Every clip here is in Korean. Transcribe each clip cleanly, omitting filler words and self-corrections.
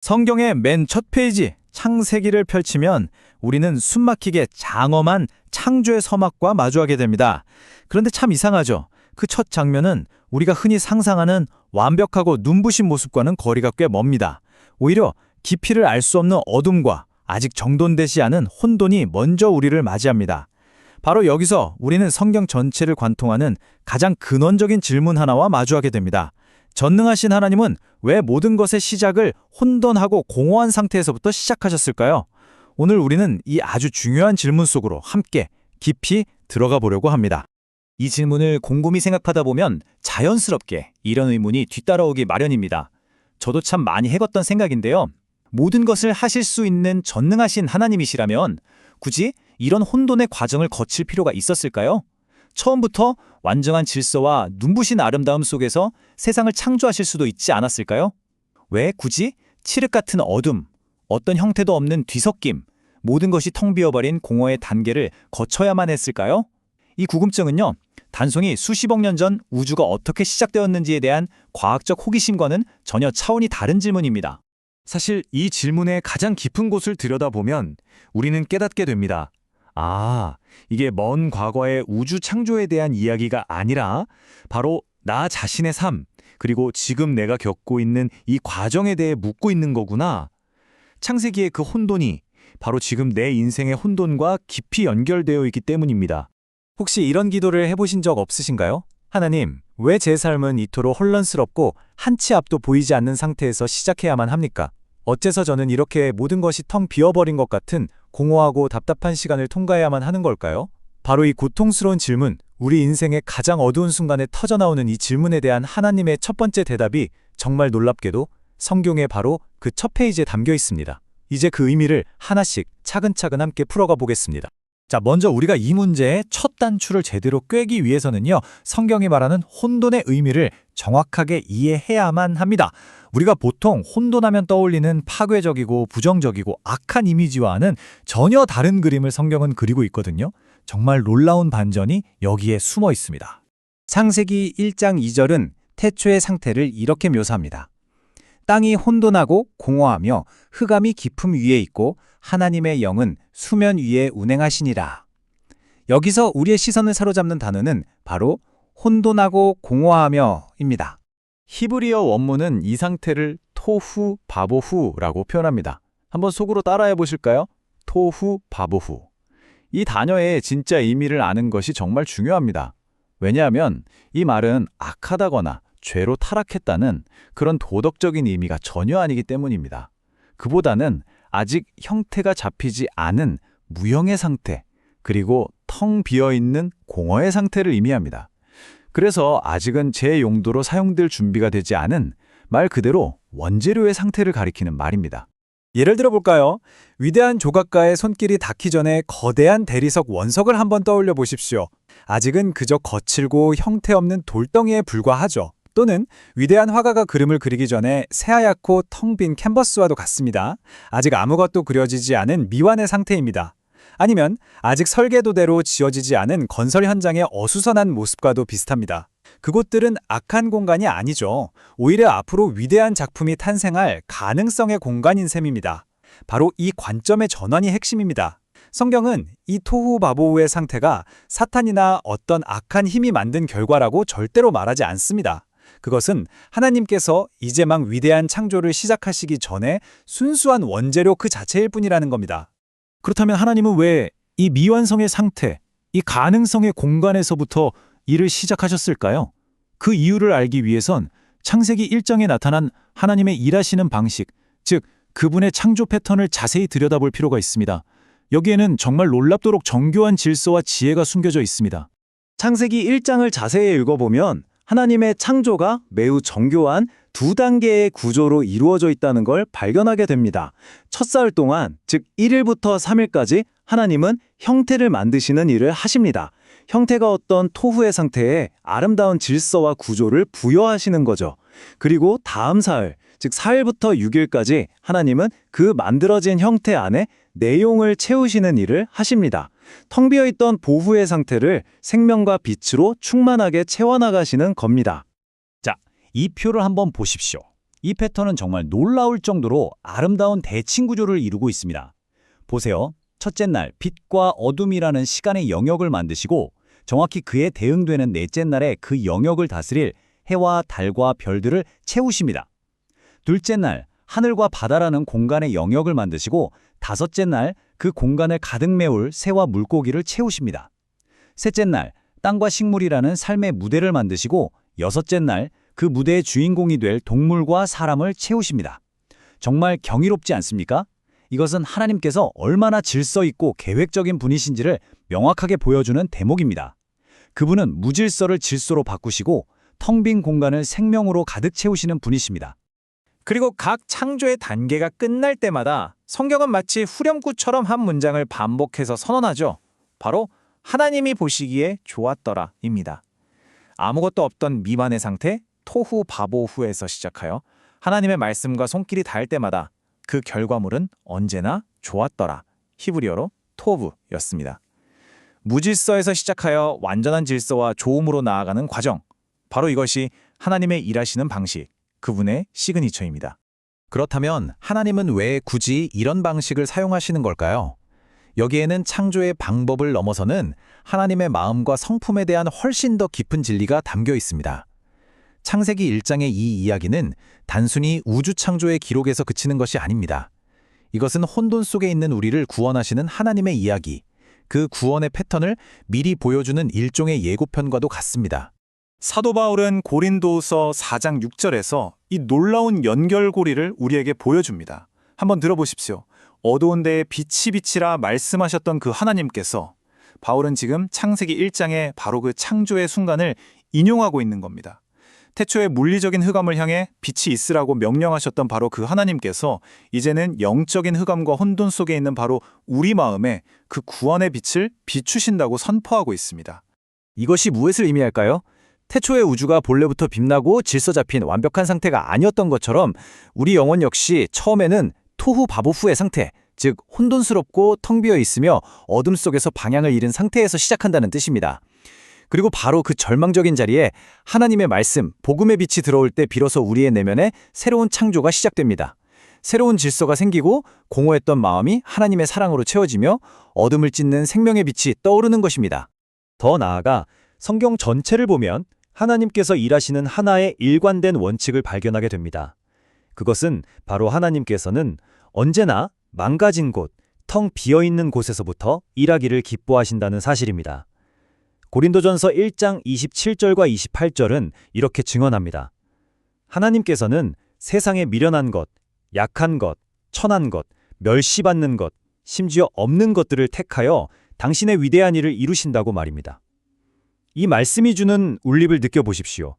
성경의 맨 첫 페이지 창세기를 펼치면 우리는 숨막히게 장엄한 창조의 서막과 마주하게 됩니다. 그런데 참 이상하죠. 그 첫 장면은 우리가 흔히 상상하는 완벽하고 눈부신 모습과는 거리가 꽤 멉니다. 오히려 깊이를 알 수 없는 어둠과 아직 정돈되지 않은 혼돈이 먼저 우리를 맞이합니다. 바로 여기서 우리는 성경 전체를 관통하는 가장 근원적인 질문 하나와 마주하게 됩니다. 전능하신 하나님은 왜 모든 것의 시작을 혼돈하고 공허한 상태에서부터 시작하셨을까요? 오늘 우리는 이 아주 중요한 질문 속으로 함께 깊이 들어가 보려고 합니다. 이 질문을 곰곰이 생각하다 보면 자연스럽게 이런 의문이 뒤따라오기 마련입니다. 저도 참 많이 해봤던 생각인데요. 모든 것을 하실 수 있는 전능하신 하나님이시라면 굳이 이런 혼돈의 과정을 거칠 필요가 있었을까요? 처음부터 완전한 질서와 눈부신 아름다움 속에서 세상을 창조하실 수도 있지 않았을까요? 왜 굳이 칠흑 같은 어둠, 어떤 형태도 없는 뒤섞임, 모든 것이 텅 비어버린 공허의 단계를 거쳐야만 했을까요? 이 궁금증은요, 단순히 수십억 년 전 우주가 어떻게 시작되었는지에 대한 과학적 호기심과는 전혀 차원이 다른 질문입니다. 사실 이 질문의 가장 깊은 곳을 들여다보면 우리는 깨닫게 됩니다. 아, 이게 먼 과거의 우주 창조에 대한 이야기가 아니라 바로 나 자신의 삶, 그리고 지금 내가 겪고 있는 이 과정에 대해 묻고 있는 거구나. 창세기의 그 혼돈이 바로 지금 내 인생의 혼돈과 깊이 연결되어 있기 때문입니다. 혹시 이런 기도를 해보신 적 없으신가요? 하나님, 왜 제 삶은 이토록 혼란스럽고 한 치 앞도 보이지 않는 상태에서 시작해야만 합니까? 어째서 저는 이렇게 모든 것이 텅 비어버린 것 같은 공허하고 답답한 시간을 통과해야만 하는 걸까요? 바로 이 고통스러운 질문, 우리 인생의 가장 어두운 순간에 터져나오는 이 질문에 대한 하나님의 첫 번째 대답이 정말 놀랍게도 성경의 바로 그 첫 페이지에 담겨 있습니다. 이제 그 의미를 하나씩 차근차근 함께 풀어가 보겠습니다. 자, 먼저 우리가 이 문제의 첫 단추를 제대로 꿰기 위해서는요, 성경이 말하는 혼돈의 의미를 정확하게 이해해야만 합니다. 우리가 보통 혼돈하면 떠올리는 파괴적이고 부정적이고 악한 이미지와는 전혀 다른 그림을 성경은 그리고 있거든요. 정말 놀라운 반전이 여기에 숨어 있습니다. 창세기 1장 2절은 태초의 상태를 이렇게 묘사합니다. 땅이 혼돈하고 공허하며 흑암이 깊음 위에 있고 하나님의 영은 수면 위에 운행하시니라. 여기서 우리의 시선을 사로잡는 단어는 바로 혼돈하고 공허하며입니다. 히브리어 원문은 이 상태를 토후 바보후라고 표현합니다. 한번 속으로 따라해 보실까요? 토후 바보후. 이 단어의 진짜 의미를 아는 것이 정말 중요합니다. 왜냐하면 이 말은 악하다거나 죄로 타락했다는 그런 도덕적인 의미가 전혀 아니기 때문입니다. 그보다는 아직 형태가 잡히지 않은 무형의 상태, 그리고 텅 비어있는 공허의 상태를 의미합니다. 그래서 아직은 제 용도로 사용될 준비가 되지 않은 말 그대로 원재료의 상태를 가리키는 말입니다. 예를 들어볼까요? 위대한 조각가의 손길이 닿기 전에 거대한 대리석 원석을 한번 떠올려 보십시오. 아직은 그저 거칠고 형태 없는 돌덩이에 불과하죠. 또는 위대한 화가가 그림을 그리기 전에 새하얗고 텅 빈 캔버스와도 같습니다. 아직 아무것도 그려지지 않은 미완의 상태입니다. 아니면 아직 설계도대로 지어지지 않은 건설 현장의 어수선한 모습과도 비슷합니다. 그곳들은 악한 공간이 아니죠. 오히려 앞으로 위대한 작품이 탄생할 가능성의 공간인 셈입니다. 바로 이 관점의 전환이 핵심입니다. 성경은 이 토후바보후의 상태가 사탄이나 어떤 악한 힘이 만든 결과라고 절대로 말하지 않습니다. 그것은 하나님께서 이제 막 위대한 창조를 시작하시기 전에 순수한 원재료 그 자체일 뿐이라는 겁니다. 그렇다면 하나님은 왜 이 미완성의 상태, 이 가능성의 공간에서부터 일을 시작하셨을까요? 그 이유를 알기 위해선 창세기 1장에 나타난 하나님의 일하시는 방식, 즉 그분의 창조 패턴을 자세히 들여다볼 필요가 있습니다. 여기에는 정말 놀랍도록 정교한 질서와 지혜가 숨겨져 있습니다. 창세기 1장을 자세히 읽어보면 하나님의 창조가 매우 정교한 두 단계의 구조로 이루어져 있다는 걸 발견하게 됩니다. 첫 사흘 동안, 즉 1일부터 3일까지 하나님은 형태를 만드시는 일을 하십니다. 형태가 어떤 토후의 상태에 아름다운 질서와 구조를 부여하시는 거죠. 그리고 다음 사흘, 즉 4일부터 6일까지 하나님은 그 만들어진 형태 안에 내용을 채우시는 일을 하십니다. 텅 비어있던 보후의 상태를 생명과 빛으로 충만하게 채워나가시는 겁니다. 자, 이 표를 한번 보십시오. 이 패턴은 정말 놀라울 정도로 아름다운 대칭 구조를 이루고 있습니다. 보세요. 첫째 날 빛과 어둠이라는 시간의 영역을 만드시고 정확히 그에 대응되는 넷째 날에 그 영역을 다스릴 해와 달과 별들을 채우십니다. 둘째 날 하늘과 바다라는 공간의 영역을 만드시고 다섯째 날 그 공간을 가득 메울 새와 물고기를 채우십니다. 셋째 날 땅과 식물이라는 삶의 무대를 만드시고 여섯째 날 그 무대의 주인공이 될 동물과 사람을 채우십니다. 정말 경이롭지 않습니까? 이것은 하나님께서 얼마나 질서 있고 계획적인 분이신지를 명확하게 보여주는 대목입니다. 그분은 무질서를 질서로 바꾸시고 텅 빈 공간을 생명으로 가득 채우시는 분이십니다. 그리고 각 창조의 단계가 끝날 때마다 성경은 마치 후렴구처럼 한 문장을 반복해서 선언하죠. 바로 하나님이 보시기에 좋았더라입니다. 아무것도 없던 미만의 상태, 토후 바보후에서 시작하여 하나님의 말씀과 손길이 닿을 때마다 그 결과물은 언제나 좋았더라, 히브리어로 토브였습니다. 무질서에서 시작하여 완전한 질서와 좋음으로 나아가는 과정, 바로 이것이 하나님의 일하시는 방식, 그분의 시그니처입니다. 그렇다면 하나님은 왜 굳이 이런 방식을 사용하시는 걸까요? 여기에는 창조의 방법을 넘어서는 하나님의 마음과 성품에 대한 훨씬 더 깊은 진리가 담겨 있습니다. 창세기 1장의 이 이야기는 단순히 우주 창조의 기록에서 그치는 것이 아닙니다. 이것은 혼돈 속에 있는 우리를 구원하시는 하나님의 이야기, 그 구원의 패턴을 미리 보여주는 일종의 예고편과도 같습니다. 사도 바울은 고린도서 4장 6절에서 이 놀라운 연결고리를 우리에게 보여줍니다. 한번 들어보십시오. 어두운 데에 빛이 비치라 말씀하셨던 그 하나님께서, 바울은 지금 창세기 1장의 바로 그 창조의 순간을 인용하고 있는 겁니다. 태초의 물리적인 흑암을 향해 빛이 있으라고 명령하셨던 바로 그 하나님께서 이제는 영적인 흑암과 혼돈 속에 있는 바로 우리 마음에 그 구원의 빛을 비추신다고 선포하고 있습니다. 이것이 무엇을 의미할까요? 태초의 우주가 본래부터 빛나고 질서 잡힌 완벽한 상태가 아니었던 것처럼 우리 영혼 역시 처음에는 토후 바보후의 상태, 즉 혼돈스럽고 텅 비어 있으며 어둠 속에서 방향을 잃은 상태에서 시작한다는 뜻입니다. 그리고 바로 그 절망적인 자리에 하나님의 말씀, 복음의 빛이 들어올 때 비로소 우리의 내면에 새로운 창조가 시작됩니다. 새로운 질서가 생기고 공허했던 마음이 하나님의 사랑으로 채워지며 어둠을 찢는 생명의 빛이 떠오르는 것입니다. 더 나아가 성경 전체를 보면 하나님께서 일하시는 하나의 일관된 원칙을 발견하게 됩니다. 그것은 바로 하나님께서는 언제나 망가진 곳, 텅 비어있는 곳에서부터 일하기를 기뻐하신다는 사실입니다. 고린도전서 1장 27절과 28절은 이렇게 증언합니다. 하나님께서는 세상에 미련한 것, 약한 것, 천한 것, 멸시받는 것, 심지어 없는 것들을 택하여 당신의 위대한 일을 이루신다고 말입니다. 이 말씀이 주는 울림을 느껴보십시오.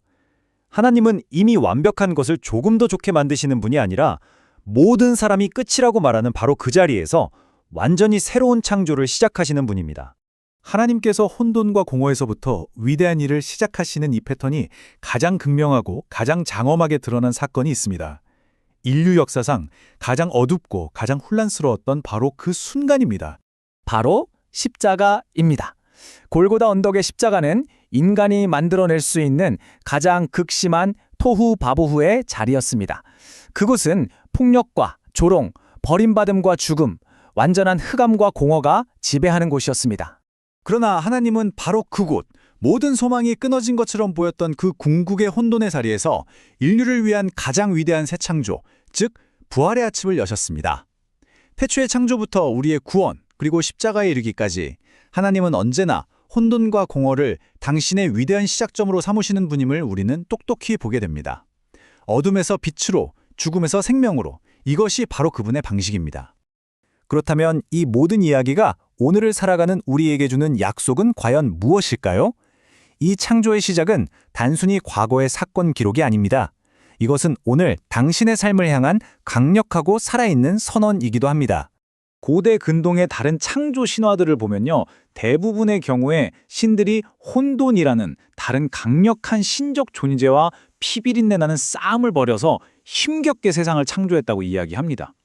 하나님은 이미 완벽한 것을 조금 더 좋게 만드시는 분이 아니라 모든 사람이 끝이라고 말하는 바로 그 자리에서 완전히 새로운 창조를 시작하시는 분입니다. 하나님께서 혼돈과 공허에서부터 위대한 일을 시작하시는 이 패턴이 가장 극명하고 가장 장엄하게 드러난 사건이 있습니다. 인류 역사상 가장 어둡고 가장 혼란스러웠던 바로 그 순간입니다. 바로 십자가입니다. 골고다 언덕의 십자가는 인간이 만들어낼 수 있는 가장 극심한 토후 바보후의 자리였습니다. 그곳은 폭력과 조롱, 버림받음과 죽음, 완전한 흑암과 공허가 지배하는 곳이었습니다. 그러나 하나님은 바로 그곳, 모든 소망이 끊어진 것처럼 보였던 그 궁극의 혼돈의 자리에서 인류를 위한 가장 위대한 새 창조, 즉 부활의 아침을 여셨습니다. 태초의 창조부터 우리의 구원, 그리고 십자가에 이르기까지 하나님은 언제나 혼돈과 공허를 당신의 위대한 시작점으로 삼으시는 분임을 우리는 똑똑히 보게 됩니다. 어둠에서 빛으로, 죽음에서 생명으로, 이것이 바로 그분의 방식입니다. 그렇다면 이 모든 이야기가 오늘을 살아가는 우리에게 주는 약속은 과연 무엇일까요? 이 창조의 시작은 단순히 과거의 사건 기록이 아닙니다. 이것은 오늘 당신의 삶을 향한 강력하고 살아있는 선언이기도 합니다. 고대 근동의 다른 창조 신화들을 보면요, 대부분의 경우에 신들이 혼돈이라는 다른 강력한 신적 존재와 피비린내 나는 싸움을 벌여서 힘겹게 세상을 창조했다고 이야기합니다.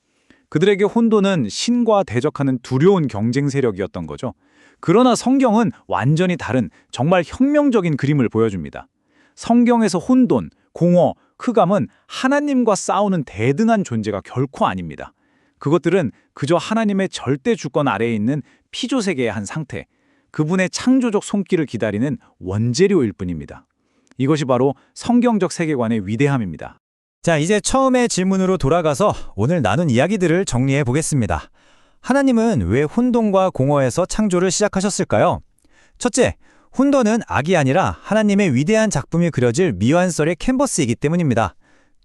그들에게 혼돈은 신과 대적하는 두려운 경쟁 세력이었던 거죠. 그러나 성경은 완전히 다른 정말 혁명적인 그림을 보여줍니다. 성경에서 혼돈, 공허, 흑암은 하나님과 싸우는 대등한 존재가 결코 아닙니다. 그것들은 그저 하나님의 절대 주권 아래에 있는 피조세계의 한 상태, 그분의 창조적 손길을 기다리는 원재료일 뿐입니다. 이것이 바로 성경적 세계관의 위대함입니다. 자, 이제 처음의 질문으로 돌아가서 오늘 나눈 이야기들을 정리해 보겠습니다. 하나님은 왜 혼돈과 공허에서 창조를 시작하셨을까요? 첫째, 혼돈은 악이 아니라 하나님의 위대한 작품이 그려질 미완설의 캔버스이기 때문입니다.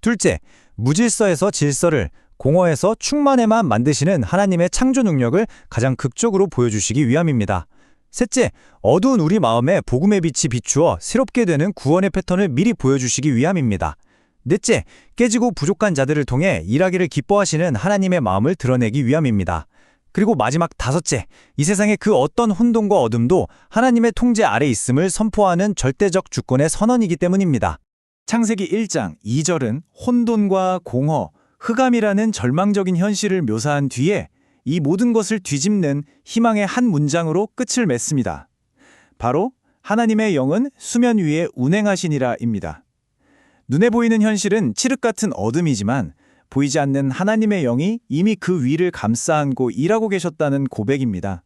둘째, 무질서에서 질서를, 공허에서 충만에만 만드시는 하나님의 창조 능력을 가장 극적으로 보여주시기 위함입니다. 셋째, 어두운 우리 마음에 복음의 빛이 비추어 새롭게 되는 구원의 패턴을 미리 보여주시기 위함입니다. 넷째, 깨지고 부족한 자들을 통해 일하기를 기뻐하시는 하나님의 마음을 드러내기 위함입니다. 그리고 마지막 다섯째, 이 세상의 그 어떤 혼돈과 어둠도 하나님의 통제 아래 있음을 선포하는 절대적 주권의 선언이기 때문입니다. 창세기 1장 2절은 혼돈과 공허, 흑암이라는 절망적인 현실을 묘사한 뒤에 이 모든 것을 뒤집는 희망의 한 문장으로 끝을 맺습니다. 바로 하나님의 영은 수면 위에 운행하시니라입니다. 눈에 보이는 현실은 칠흑 같은 어둠이지만 보이지 않는 하나님의 영이 이미 그 위를 감싸 안고 일하고 계셨다는 고백입니다.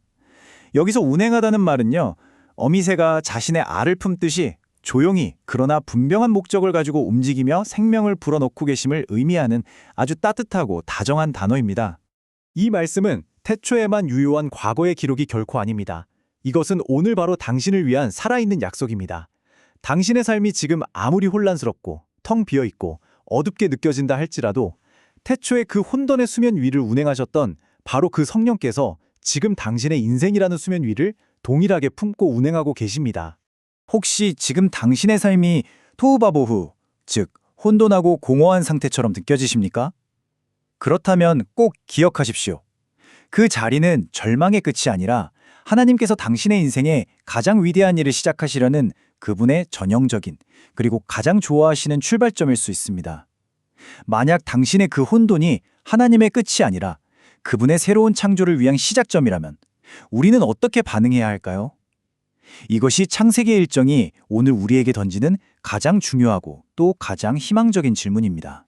여기서 운행하다는 말은요, 어미새가 자신의 알을 품듯이 조용히 그러나 분명한 목적을 가지고 움직이며 생명을 불어넣고 계심을 의미하는 아주 따뜻하고 다정한 단어입니다. 이 말씀은 태초에만 유효한 과거의 기록이 결코 아닙니다. 이것은 오늘 바로 당신을 위한 살아있는 약속입니다. 당신의 삶이 지금 아무리 혼란스럽고 텅 비어있고 어둡게 느껴진다 할지라도 태초에 그 혼돈의 수면 위를 운행하셨던 바로 그 성령께서 지금 당신의 인생이라는 수면 위를 동일하게 품고 운행하고 계십니다. 혹시 지금 당신의 삶이 토후바보후, 즉 혼돈하고 공허한 상태처럼 느껴지십니까? 그렇다면 꼭 기억하십시오. 그 자리는 절망의 끝이 아니라 하나님께서 당신의 인생에 가장 위대한 일을 시작하시려는 그분의 전형적인 그리고 가장 좋아하시는 출발점일 수 있습니다. 만약 당신의 그 혼돈이 하나님의 끝이 아니라 그분의 새로운 창조를 위한 시작점이라면 우리는 어떻게 반응해야 할까요? 이것이 창세기의 일정이 오늘 우리에게 던지는 가장 중요하고 또 가장 희망적인 질문입니다.